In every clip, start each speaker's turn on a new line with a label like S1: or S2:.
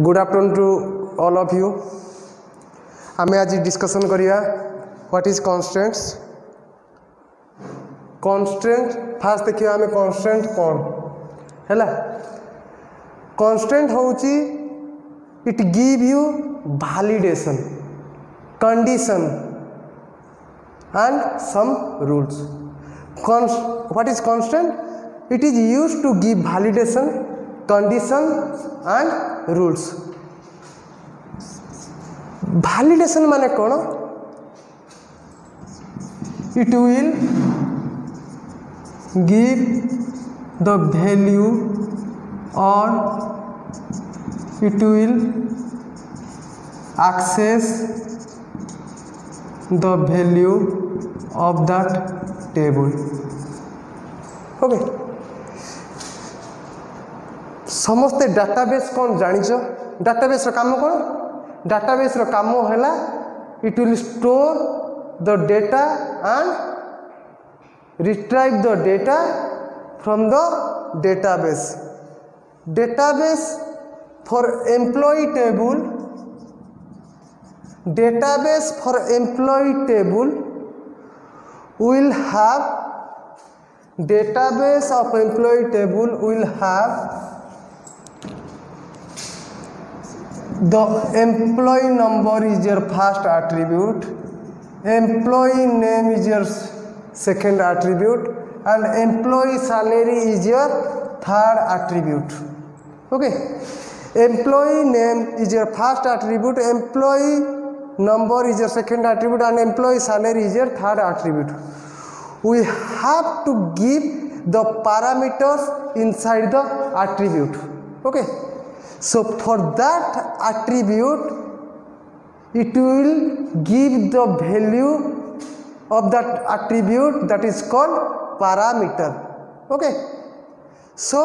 S1: Good afternoon to all of you. आम आज discussion करिया व्हाट इज कॉन्स्टेंट्स। कॉन्स्टेंट फास्ट देखिए आम कॉन्स्टेंट कौन है। कॉन्स्टेंट होची it give you validation condition and some rules. What is constant? It is used to give validation condition and rules. Validation माने कौन? It will give the value और it will access the value of that table. Okay. समस्ते database कौन जानिछ? Database रो काम कौन? Database रो काम हैला it will store the data and retrieve the data from the database. Database for employee table, database for employee table will have, database of employee table will have the employee number is your first attribute, employee name is your second attribute, and employee salary is your third attribute. Okay. Employee name is your first attribute, employee number is your second attribute, and employee salary is your third attribute. We have to give the parameters inside the attribute. Okay. So for that attribute, it will give the value of that attribute, that is called parameter. Okay. So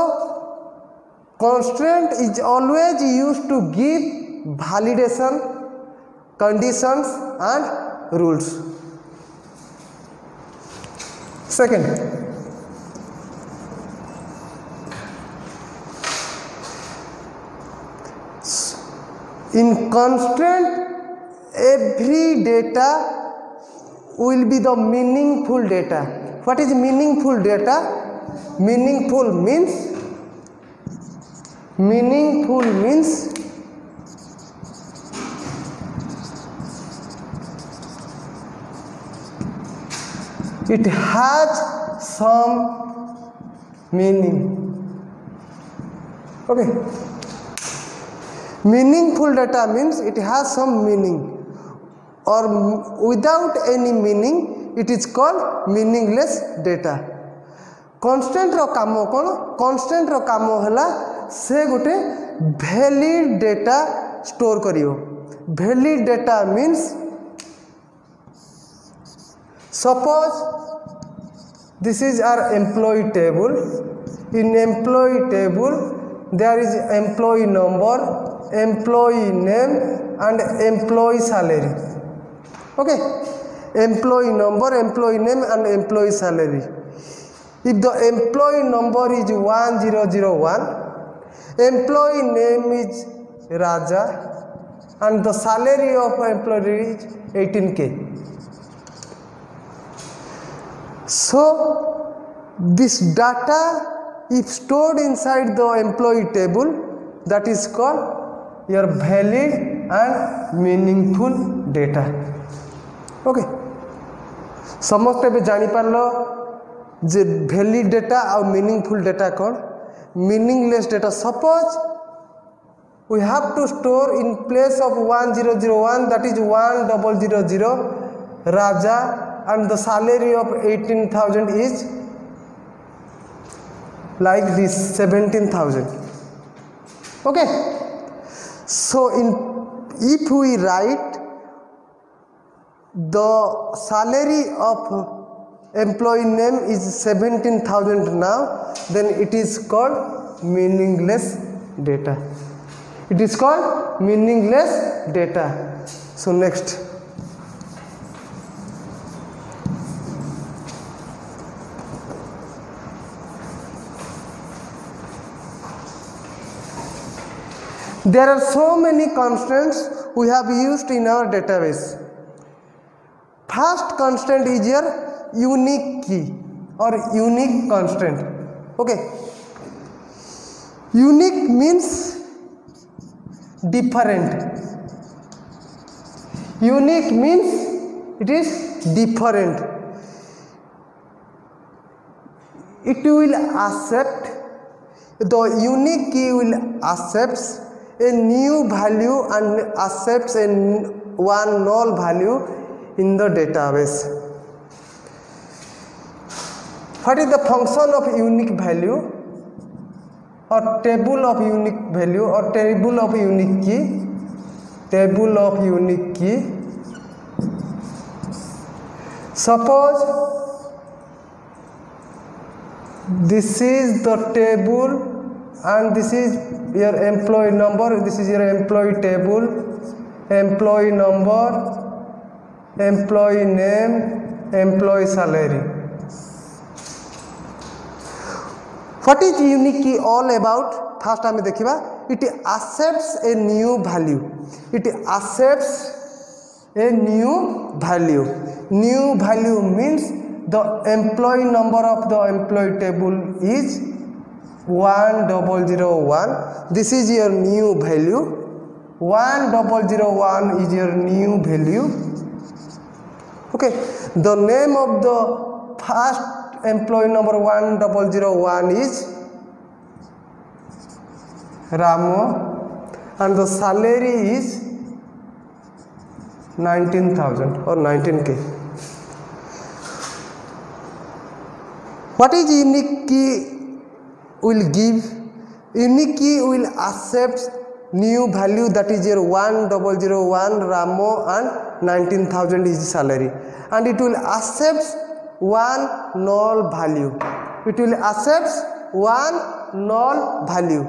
S1: constraint is always used to give validation, conditions and rules. Second, in constraint every data will be the meaningful data. What is meaningful data? Meaningful means it has some meaning. Okay. Meaningful data means it has some meaning, or without any meaning it is called meaningless data. Constant रो काम कौन? Constant रो काम हैला से गोटे valid data store करियो. Valid data means suppose this is our employee table. In employee table there is employee number, employee name and employee salary. Okay. Employee number, employee name and employee salary. If the employee number is 1001, employee name is Raja, and the salary of employee is 18K. So this data, if stored inside the employee table, that is called your valid and meaningful data. Okay. समस्त भी जानी पारलो जे valid data और meaningful data कौन? Meaningless data. Suppose we have to store in place of 1001, that is 1000 Raja, and the salary of 18,000 is like this 17,000. Okay. So if we write the salary of employee name is 17,000 now, then it is called meaningless data. It is called meaningless data. So next, There are so many constants we have used in our database. First constant is your unique key or unique constant. Okay. Unique means different. Unique means it is different. It will accept, the unique key will accept a new value and accepts a one null value in the database. What is the function of unique value or table of unique value or table of unique key? Table of unique key. Suppose this is the table and this is your employee number, this is your employee table, employee number, employee name, employee salary. What is unique key all about? First time dekhiba, it accepts a new value. It accepts a new value. New value means the employee number of the employee table is 1001. This is your new value. 1001 is your new value. Okay. The name of the first employee number 1001 is Ramo and the salary is 19,000 or 19k. What is unique key will give? Unique key will accept new value, that is your 1001 Ramo and 19,000 is salary, and it will accept one null value. It will accept one null value.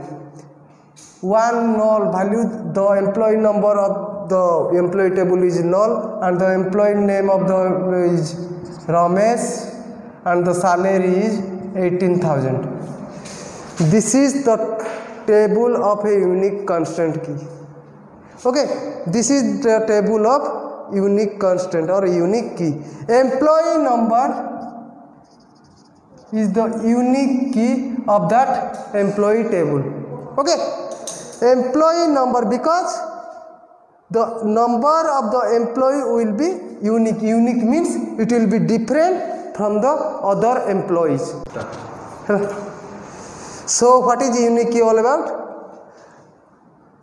S1: One null value, the employee number of the employee table is null and the employee name of the is Ramesh and the salary is 18,000. This is the table of a unique constant key. Okay, this is the table of unique constant or unique key. Employee number is the unique key of that employee table. Okay, employee number, because the number of the employee will be unique. Unique means it will be different from the other employees. So what is unique key all about?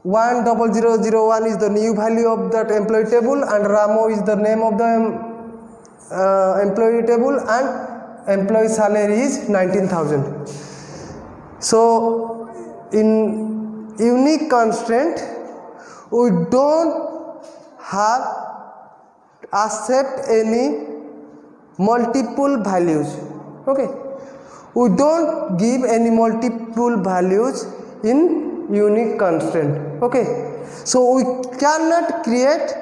S1: 10001 is the new value of that employee table and Ramo is the name of the employee table and employee salary is 19,000. So in unique constant we don't have accept any multiple values. Okay, we don't give any multiple values in unique constant. Okay, so we cannot create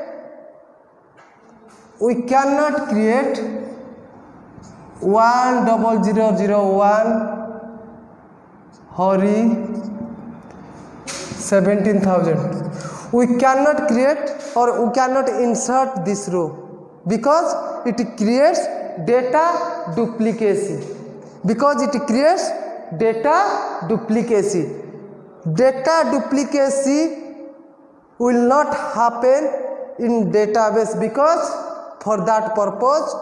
S1: 10001 Hari 17,000. We cannot create or we cannot insert this row because it creates data duplicacy. Because it creates data duplicacy. Data duplicacy will not happen in database because for that purpose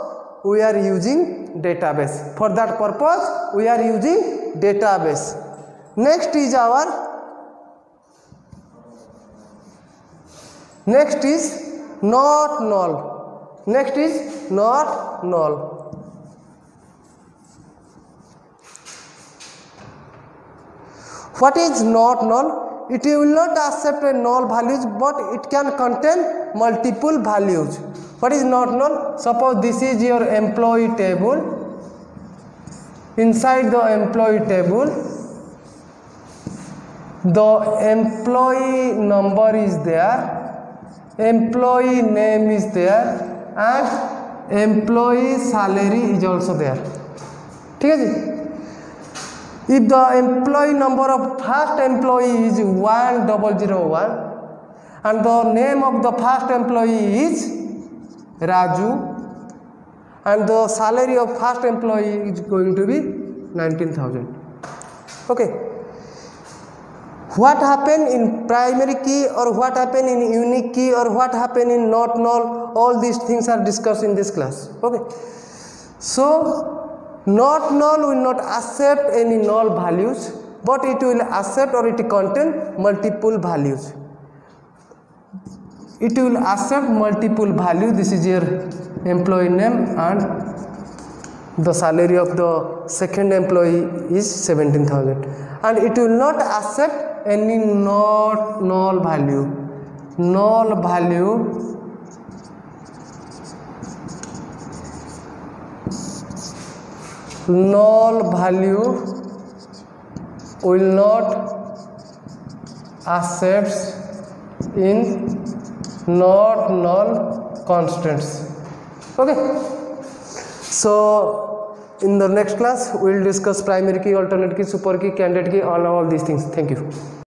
S1: we are using database. For that purpose we are using database. Next is not null. Next is not null. What is not null? It will not accept a null values, but it can contain multiple values. What is not null? Suppose this is your employee table. Inside the employee table, the employee number is there, employee name is there, and employee salary is also there. ठीक है जी? If the employee number of first employee is 1001 and the name of the first employee is Raju and the salary of first employee is going to be 19,000. Okay. What happened in primary key or what happened in unique key or what happened in not null, all these things are discussed in this class. Okay. So not null will not accept any null values, but it will accept or it contain multiple values. It will accept multiple value. This is your employee name and the salary of the second employee is 17,000, and it will not accept any not null value. Null value will not accept in not null constants. Okay. So in the next class we will discuss primary key, alternate key, super key, candidate key, all these things. Thank you.